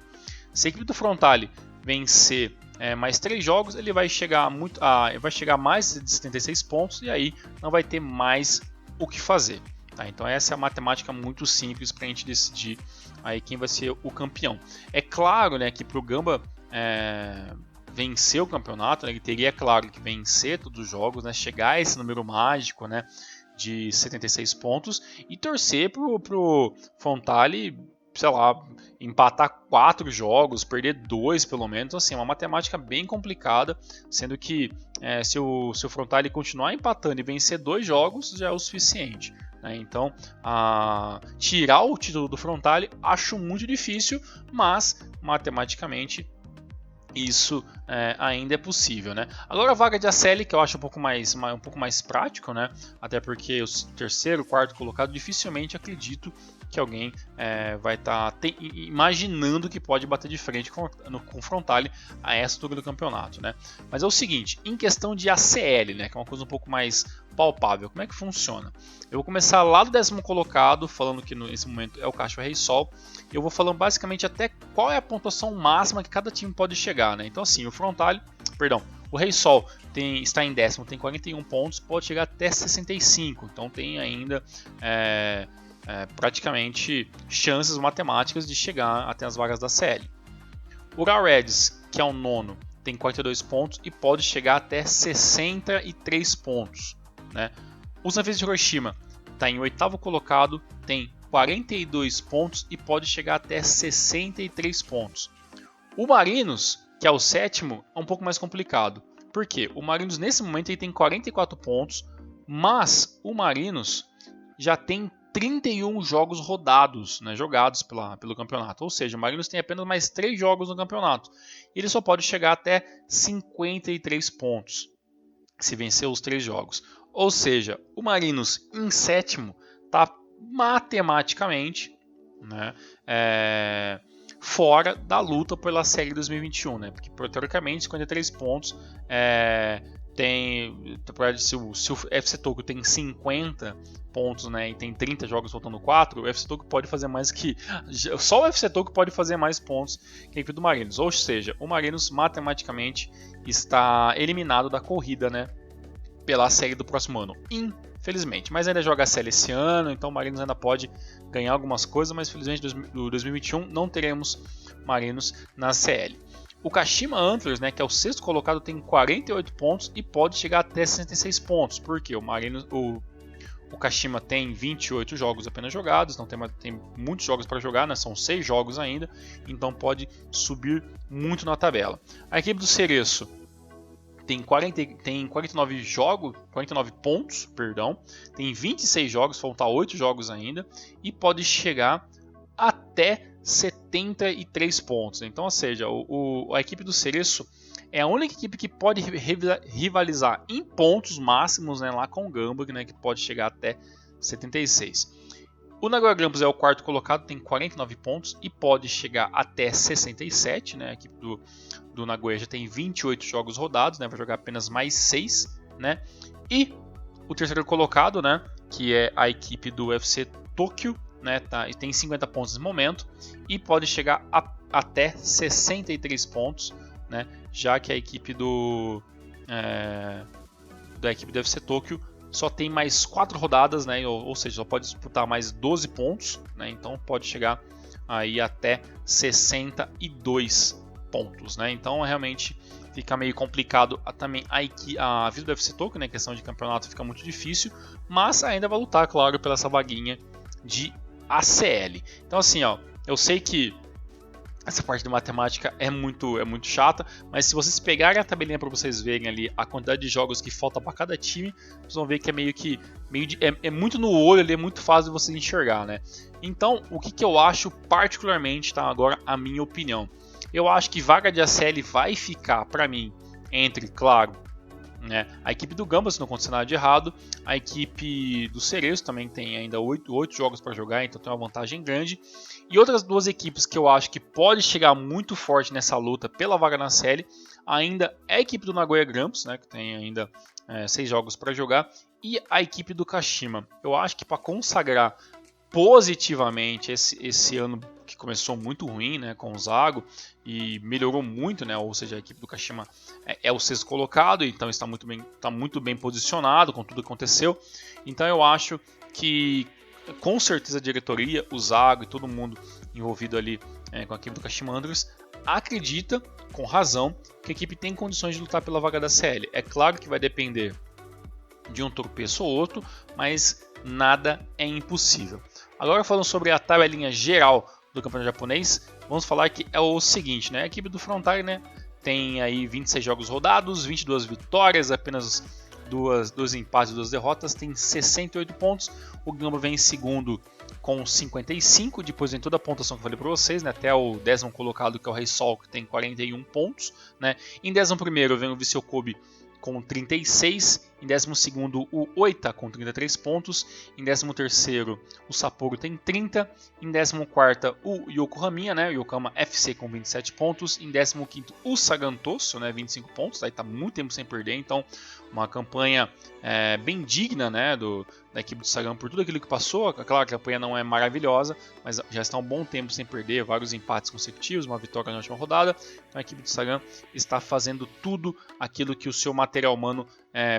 Se a equipe do Frontale vencer mais 3 jogos, ele vai chegar a mais de 76 pontos e aí não vai ter mais o que fazer. Tá? Então essa é a matemática muito simples para a gente decidir aí quem vai ser o campeão. É claro, né, que para o Gamba vencer o campeonato, né, ele teria, claro, que vencer todos os jogos, né, chegar a esse número mágico, né, de 76 pontos e torcer pro Frontale, sei lá, empatar 4 jogos, perder 2 pelo menos. Assim, é uma matemática bem complicada, sendo que se o Frontale continuar empatando e vencer 2 jogos já é o suficiente, né? Então, tirar o título do Frontale acho muito difícil, mas matematicamente isso ainda é possível, né? Agora a vaga de ACL, que eu acho um pouco mais prático, né? Até porque o terceiro, quarto colocado, dificilmente acredito que alguém vai estar imaginando que pode bater de frente com o Frontale a essa altura do campeonato, né? Mas é o seguinte, em questão de ACL, né? Que é uma coisa um pouco mais palpável, como é que funciona? Eu vou começar lá do 10º colocado, falando que nesse momento é o Caixa Rei Sol, e eu vou falando basicamente até qual é a pontuação máxima que cada time pode chegar, né? Então assim, o Rei Sol está em 10º, tem 41 pontos, pode chegar até 65, então tem ainda praticamente chances matemáticas de chegar até as vagas da CL. O Ural Reds, que é o 9º, tem 42 pontos e pode chegar até 63 pontos, né? O Sanfrecce Hiroshima está em 8º colocado, tem 42 pontos e pode chegar até 63 pontos. O Marinos, que é o 7º, é um pouco mais complicado. Por quê? O Marinos nesse momento ele tem 44 pontos, mas o Marinos já tem 31 jogos rodados, né, jogados pelo campeonato. Ou seja, o Marinos tem apenas mais 3 jogos no campeonato. Ele só pode chegar até 53 pontos se vencer os 3 jogos. Ou seja, o Marinos em 7º está matematicamente, né, fora da luta pela Série 2021, né? Porque teoricamente 53 pontos se o FC Tokyo tem 50 pontos, né, e tem 30 jogos faltando 4, o FC Tokyo pode fazer mais que só o FC Tokyo pode fazer mais pontos que a equipe do Marinos. Ou seja, o Marinos matematicamente está eliminado da corrida, né, pela série do próximo ano, infelizmente. Mas ainda joga a série esse ano, então o Marinos ainda pode ganhar algumas coisas, mas infelizmente no 2021 não teremos Marinos na CL. O Kashima Antlers, né, que é o 6º colocado, tem 48 pontos e pode chegar até 66 pontos, porque o Kashima tem 28 jogos apenas jogados, não tem muitos jogos para jogar, né, são 6 jogos ainda, então pode subir muito na tabela. A equipe do Cereço tem 49 pontos, tem 26 jogos, faltam 8 jogos ainda, e pode chegar até 73 pontos. Então, ou seja, a equipe do Cereço é a única equipe que pode rivalizar em pontos máximos, né, lá com o Gamba, né, que pode chegar até 76. O Nagoya Grampus é o 4º colocado, tem 49 pontos e pode chegar até 67. Né? A equipe do Nagoya já tem 28 jogos rodados, né? Vai jogar apenas mais 6. Né? E o 3º colocado, né? Que é a equipe do UFC Tokyo, né? Tem 50 pontos no momento e pode chegar até 63 pontos, né? Já que a equipe da equipe do UFC Tokyo só tem mais 4 rodadas, né? Ou seja, só pode disputar mais 12 pontos, né? Então pode chegar aí até 62 pontos, né? Então realmente fica meio complicado também a vida do UFC Tokyo, né? A questão de campeonato fica muito difícil, mas ainda vai lutar, claro, pela essa vaguinha de ACL. Então assim, ó, eu sei que essa parte de matemática é muito chata, mas se vocês pegarem a tabelinha para vocês verem ali a quantidade de jogos que falta para cada time, vocês vão ver que é muito no olho ali, é muito fácil de vocês enxergar, né? Então, o que eu acho particularmente, tá? Agora a minha opinião. Eu acho que vaga de ACL vai ficar para mim entre, claro, né, a equipe do Gamba, se não acontecer nada de errado, a equipe do Cereço também tem ainda 8 jogos para jogar, então tem uma vantagem grande. E outras 2 equipes que eu acho que pode chegar muito forte nessa luta pela vaga na série, ainda é a equipe do Nagoya Grampus, né, que tem ainda 6 jogos para jogar, e a equipe do Kashima. Eu acho que para consagrar positivamente esse ano que começou muito ruim, né, com o Zago e melhorou muito, né, ou seja, a equipe do Kashima é o 6º colocado, então está muito bem posicionado com tudo que aconteceu. Então eu acho que com certeza a diretoria, o Zago e todo mundo envolvido ali com a equipe do Kashima Antlers acredita, com razão, que a equipe tem condições de lutar pela vaga da CL. É claro que vai depender de um tropeço ou outro, mas nada é impossível. Agora falando sobre a tabelinha geral do campeonato japonês, vamos falar que é o seguinte, né? A equipe do Frontale, né, tem aí 26 jogos rodados, 22 vitórias, apenas dois empates e 2 derrotas, tem 68 pontos. O Gamba vem em segundo com 55, depois vem toda a pontuação que eu falei para vocês, né, até o 10º colocado, que é o Rei Sol, que tem 41 pontos. Né. Em 11º vem o Vissel Kobe com 36, em 12º o Oita com 33 pontos, em 13º o Sapporo tem 30, em 14º o Yokohama, né, o Yokohama FC com 27 pontos, em 15º o Sagan Tosu, né, 25 pontos, aí tá muito tempo sem perder, então uma campanha bem digna, né, da equipe do Sagan por tudo aquilo que passou. Claro que a campanha não é maravilhosa, mas já está um bom tempo sem perder, vários empates consecutivos, uma vitória na última rodada, então a equipe do Sagan está fazendo tudo aquilo que o seu material humano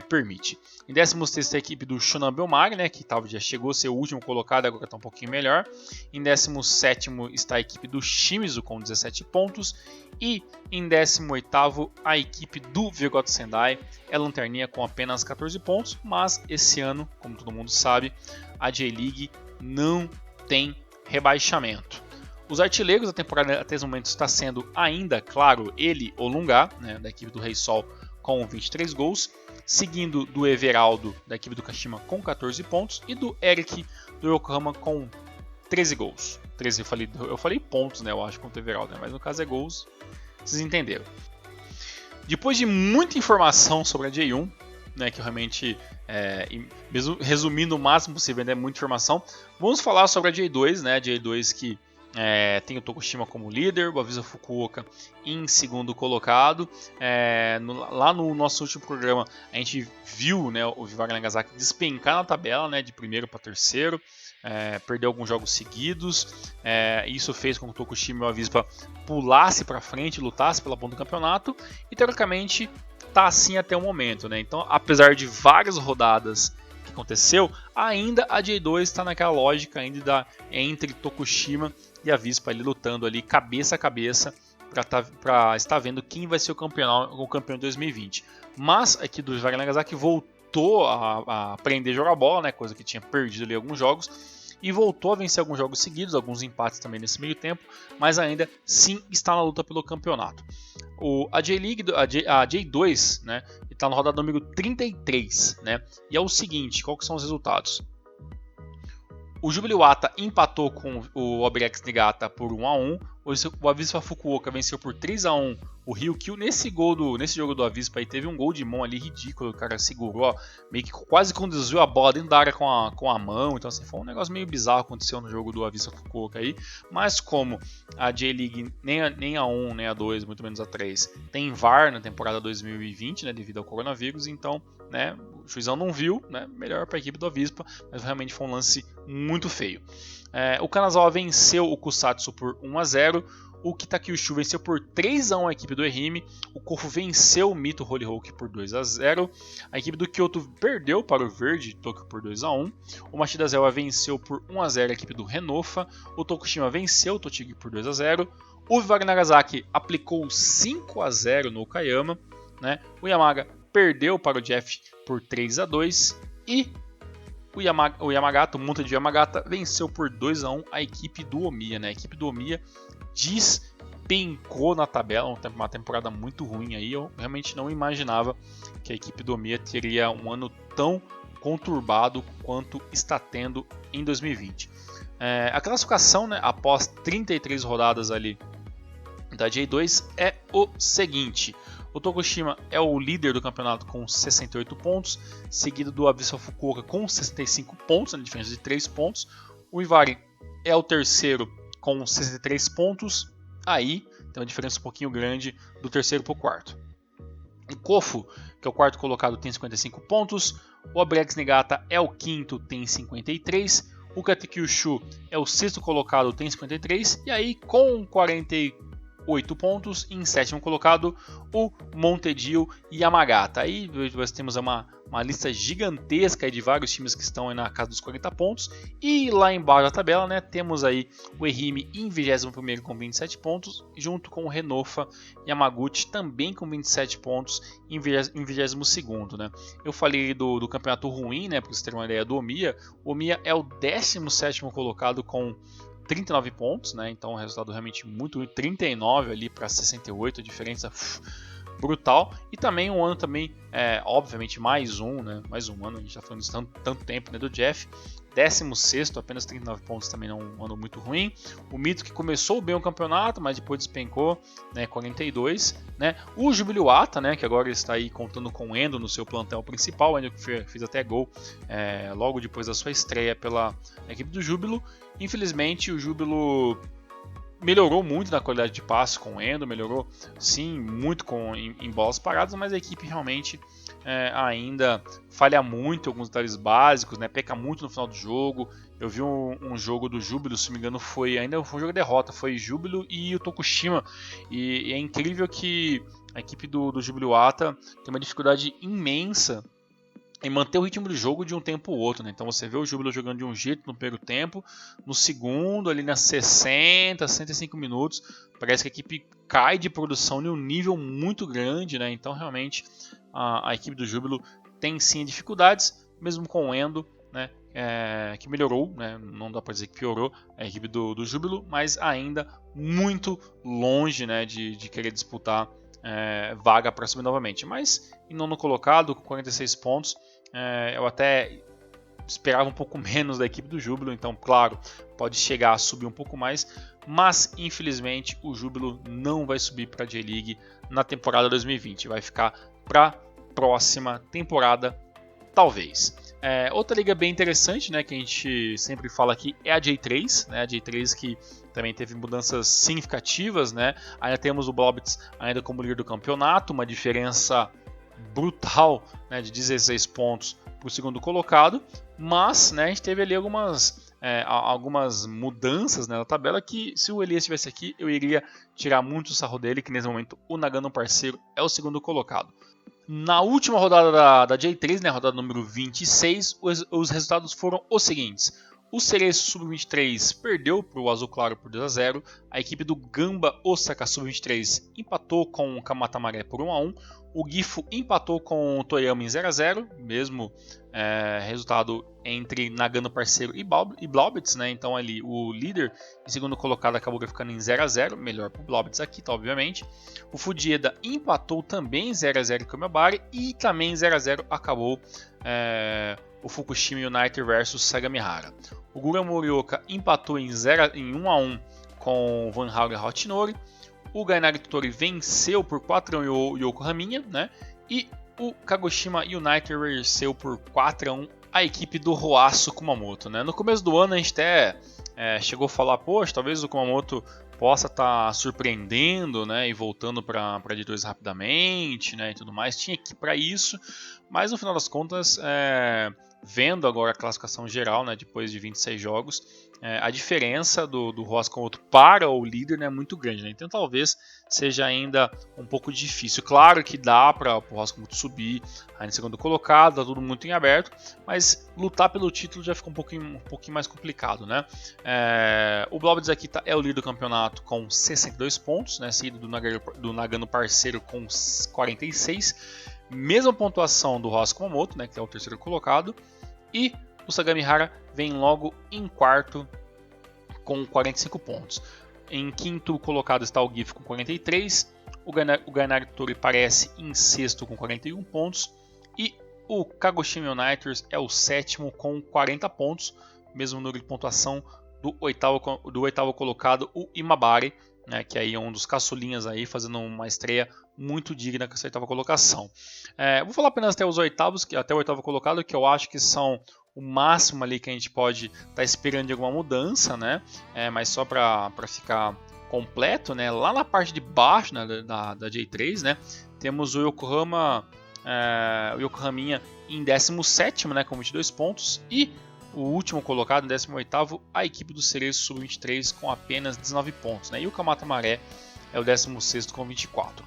permite. Em 16º a equipe do Shonan Bellmare, né, que já chegou a ser o último colocado, agora está um pouquinho melhor. Em 17º está a equipe do Shimizu com 17 pontos. E em 18º a equipe do Vigoto Sendai é lanterninha com apenas 14 pontos, mas esse ano, como todo mundo sabe, a J-League não tem rebaixamento. Os artilheiros da temporada até esse momento está sendo ainda, claro, ele, Olunga, né, da equipe do Rei Sol, com 23 gols, seguindo do Everaldo, da equipe do Kashima, com 14 pontos, e do Eric, do Yokohama, com 13 gols. 13, eu falei pontos, né, eu acho, contra o Everaldo, né, mas no caso é gols, vocês entenderam. Depois de muita informação sobre a J1, né, que realmente, mesmo resumindo o máximo possível, ainda é muita informação, vamos falar sobre a J2, né, a J2 que tem o Tokushima como líder, o Avisa Fukuoka em segundo colocado. Lá no nosso último programa a gente viu, né, o Vivar Nagasaki despencar na tabela, né, de primeiro para terceiro, perdeu alguns jogos seguidos. Isso fez com que o Tokushima e o Avispa pulasse para frente, lutasse pela ponta do campeonato, e teoricamente está assim até o momento, né? Então, apesar de várias rodadas que aconteceu, ainda a J2 está naquela lógica ainda entre Tokushima e a Avispa ali lutando ali cabeça a cabeça para estar vendo quem vai ser o campeão de 2020. Mas aqui do Vivar Nagasaki voltou a aprender a jogar bola, né, coisa que tinha perdido ali alguns jogos, e voltou a vencer alguns jogos seguidos, alguns empates também nesse meio tempo, mas ainda sim está na luta pelo campeonato. A J2, né, está na rodada número 33, né, e é o seguinte, quais são os resultados? O Jubiluata empatou com o Obrex Niigata por 1-1. O Avispa Fukuoka venceu por 3-1 o Ryukyu. Nesse jogo do Avispa aí teve um gol de mão ali ridículo. O cara segurou, meio que quase conduziu a bola dentro da área com a mão. Então assim, foi um negócio meio bizarro que aconteceu no jogo do Avispa Fukuoka aí. Mas como a J-League nem a 1, nem a 2, muito menos a 3, tem VAR na temporada 2020, né, devido ao coronavírus, então, né, o juizão não viu, né, melhor para a equipe do Avispa, mas realmente foi um lance muito feio. O Kanazawa venceu o Kusatsu por 1-0, o Kitakyushu venceu por 3-1 a equipe do Ehime, o Kofu venceu o Mito Holyhoke por 2-0, a equipe do Kyoto perdeu para o Verde Tokyo por 2-1, o Machida Zewa venceu por 1-0 a equipe do Renofa, o Tokushima venceu o Tochigi por 2-0, o Vivar Nagasaki aplicou 5-0 no Okayama, né? O Yamaga perdeu para o Jeff por 3-2 e o Yamagata, o Monte de Yamagata, venceu por 2-1 a equipe do Omiya, né? A equipe do Omiya despencou na tabela, uma temporada muito ruim aí. Eu realmente não imaginava que a equipe do Omiya teria um ano tão conturbado quanto está tendo em 2020. A classificação, né, após 33 rodadas ali da J2 é o seguinte: o Tokushima é o líder do campeonato com 68 pontos, seguido do Avispa Fukuoka com 65 pontos, na diferença de 3 pontos. O Ivari é o terceiro com 63 pontos, aí tem uma diferença um pouquinho grande do terceiro para o quarto. O Kofu, que é o quarto colocado, tem 55 pontos. O Obrex Niigata é o quinto, tem 53. O Kitakyushu é o sexto colocado, tem 53. E aí, com 48 pontos, em sétimo colocado, o Montedio Yamagata. Aí nós temos uma lista gigantesca de vários times que estão aí na casa dos 40 pontos. E lá embaixo da tabela, né, temos aí o Ehime em 21º com 27 pontos, junto com o Renofa Yamaguchi também com 27 pontos em 22º. Né. Eu falei do campeonato ruim, né, para vocês terem uma ideia do Omiya. O Omiya é o 17º colocado com 39 pontos, né? Então um resultado realmente muito ruim, 39 ali para 68, a diferença brutal. E também um ano também, obviamente mais um ano, a gente está falando de tanto tempo, né, do Jeff. 16º, apenas 39 pontos, também não é um ano muito ruim. O Mito, que começou bem o campeonato, mas depois despencou, né, 42. Né? O Jubiluata, né, que agora está aí contando com o Endo no seu plantel principal, o Endo que fez até gol logo depois da sua estreia pela equipe do Júbilo. Infelizmente, o Júbilo melhorou muito na qualidade de passe com o Endo, melhorou sim muito em bolas paradas, mas a equipe realmente ainda falha muito em alguns detalhes básicos, né? Peca muito no final do jogo. Eu vi um jogo do Júbilo, se não me engano, foi um jogo de derrota, foi Júbilo e o Tokushima, e é incrível que a equipe do Jubiluata tem uma dificuldade imensa em manter o ritmo do jogo de um tempo ao outro, né? Então você vê o Júbilo jogando de um jeito no primeiro tempo, no segundo, ali nas 60, 65 minutos, parece que a equipe cai de produção em um nível muito grande, né? Então realmente a equipe do Júbilo tem sim dificuldades, mesmo com o Endo, né? Que melhorou, né? Não dá para dizer que piorou a equipe do Júbilo, mas ainda muito longe, né, de querer disputar vaga para subir novamente. Mas em nono colocado, com 46 pontos, eu até esperava um pouco menos da equipe do Júbilo, então claro, pode chegar a subir um pouco mais, mas infelizmente o Júbilo não vai subir para a J-League na temporada 2020, vai ficar para a próxima temporada, talvez. Outra liga bem interessante, né, que a gente sempre fala aqui, é a J3, né, a J3 que também teve mudanças significativas, né? Ainda temos o Blobits ainda como líder do campeonato, uma diferença brutal, né, de 16 pontos para o segundo colocado, mas, né, a gente teve ali algumas mudanças, né, na tabela que, se o Elias estivesse aqui, eu iria tirar muito o sarro dele, que nesse momento o Nagano Parceiro é o segundo colocado. Na última rodada da J3, né, rodada número 26, os resultados foram os seguintes. O Cereço Sub-23 perdeu para o Azul Claro por 2-0. A equipe do Gamba Osaka Sub-23 empatou com o Kamata Maré por 1-1. O Gifu empatou com o Toyama em 0-0, mesmo resultado entre Nagano Parceiro e Blobits, né? Então ali o líder e segundo colocado acabou ficando em 0-0, melhor para o Blobits aqui, tá, obviamente. O Fujieda empatou também em 0-0 com o Kamabari e também em 0-0 acabou o Fukushima United versus Sagamihara. O Gura Morioka empatou em 1-1 com o Van Hauger Hotnori. O Gainari Totori venceu por 4-1 o Yokohama, né? E o Kagoshima United venceu por 4-1 a equipe do Roaço Kumamoto, né? No começo do ano a gente até chegou a falar, poxa, talvez o Kumamoto possa estar surpreendendo, né, e voltando para a D2 rapidamente, né, e tudo mais. Tinha equipe para isso, mas no final das contas, vendo agora a classificação geral, né, depois de 26 jogos, a diferença do Roaço Kumamoto para o líder, né, é muito grande, né? Então talvez seja ainda um pouco difícil. Claro que dá para o Roaço Kumamoto subir ainda em segundo colocado, tá tudo muito em aberto, mas lutar pelo título já fica um pouquinho mais complicado, né? O Blobits aqui é o líder do campeonato com 62 pontos, né, seguido do Nagano Parceiro com 46, mesma pontuação do Roaço Kumamoto, né, que é o terceiro colocado, e o Sagamihara vem logo em quarto com 45 pontos. Em quinto colocado está o GIF com 43, o Gainari Tori parece em sexto com 41 pontos, e o Kagoshima United é o sétimo com 40 pontos, mesmo número de pontuação do oitavo colocado, o Imabari, né, que aí é um dos caçulinhas aí, fazendo uma estreia muito digna com essa oitava colocação. Vou falar apenas até os oitavos, até o oitavo colocado, que eu acho que são o máximo ali que a gente pode estar esperando de alguma mudança, né? Mas só para ficar completo, né? Lá na parte de baixo, né, da J3, né, temos o Yokohaminha em 17º, né, com 22 pontos, e o último colocado, em 18º, a equipe do Cereço Sub-23 com apenas 19 pontos, né? E o Kamata Maré é o 16º com 24.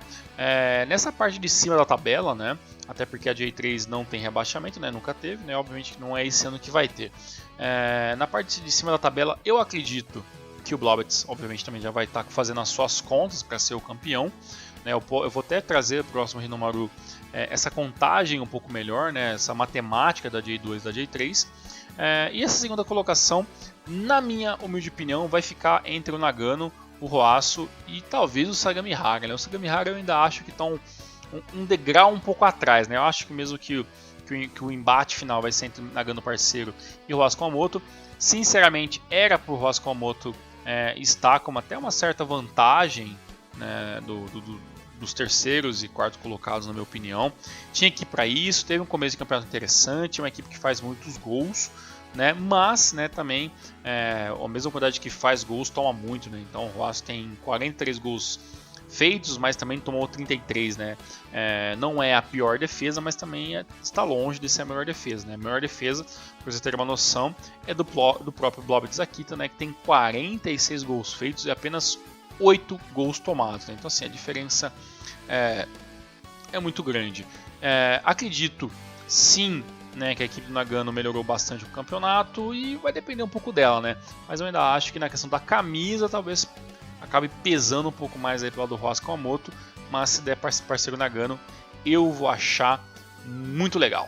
Nessa parte de cima da tabela, né, até porque a J3 não tem rebaixamento, né, nunca teve, né, obviamente não é esse ano que vai ter. Na parte de cima da tabela, eu acredito que o Blobits, obviamente, também já vai estar fazendo as suas contas para ser o campeão. Né, eu vou até trazer para o próximo Hinomaru essa contagem um pouco melhor, né, essa matemática da J2 e da J3. E essa segunda colocação, na minha humilde opinião, vai ficar entre o Nagano, o Roaço e talvez o Sagamihara, né? O Sagamihara eu ainda acho que estão um degrau um pouco atrás, né? Eu acho que mesmo que o embate final vai ser entre Nagano Parceiro e Ross Kawamoto, sinceramente era para o Ross Kawamoto estar com até uma certa vantagem, né, dos terceiros e quartos colocados, na minha opinião. Tinha equipe para isso, teve um começo de campeonato interessante, uma equipe que faz muitos gols, né, mas, né, também a mesma quantidade que faz gols toma muito, né, então o Ross tem 43 gols feitos, mas também tomou 33, né? Não é a pior defesa, mas também está longe de ser a melhor defesa, né? A melhor defesa, para você ter uma noção, é do próprio Blob de Zakita, né? Que tem 46 gols feitos e apenas 8 gols tomados, né? Então assim, a diferença é muito grande. Acredito, sim, né, que a equipe do Nagano melhorou bastante o campeonato e vai depender um pouco dela, né? Mas eu ainda acho que na questão da camisa, talvez acabe pesando um pouco mais aí pelo lado do Ross Kawamoto, mas se der parceiro Nagano, eu vou achar muito legal.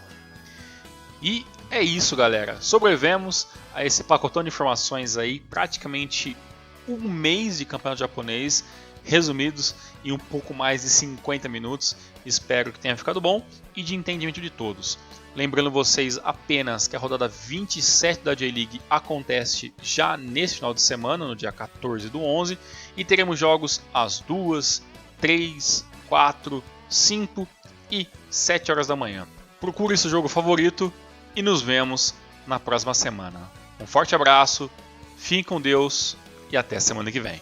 E é isso, galera. Sobrevivemos a esse pacotão de informações aí, praticamente um mês de campeonato japonês, resumidos em um pouco mais de 50 minutos. Espero que tenha ficado bom e de entendimento de todos. Lembrando vocês apenas que a rodada 27 da J-League acontece já nesse final de semana, no dia 14 do 11, e teremos jogos às 2, 3, 4, 5 e 7 horas da manhã. Procure seu jogo favorito e nos vemos na próxima semana. Um forte abraço, fiquem com Deus e até semana que vem.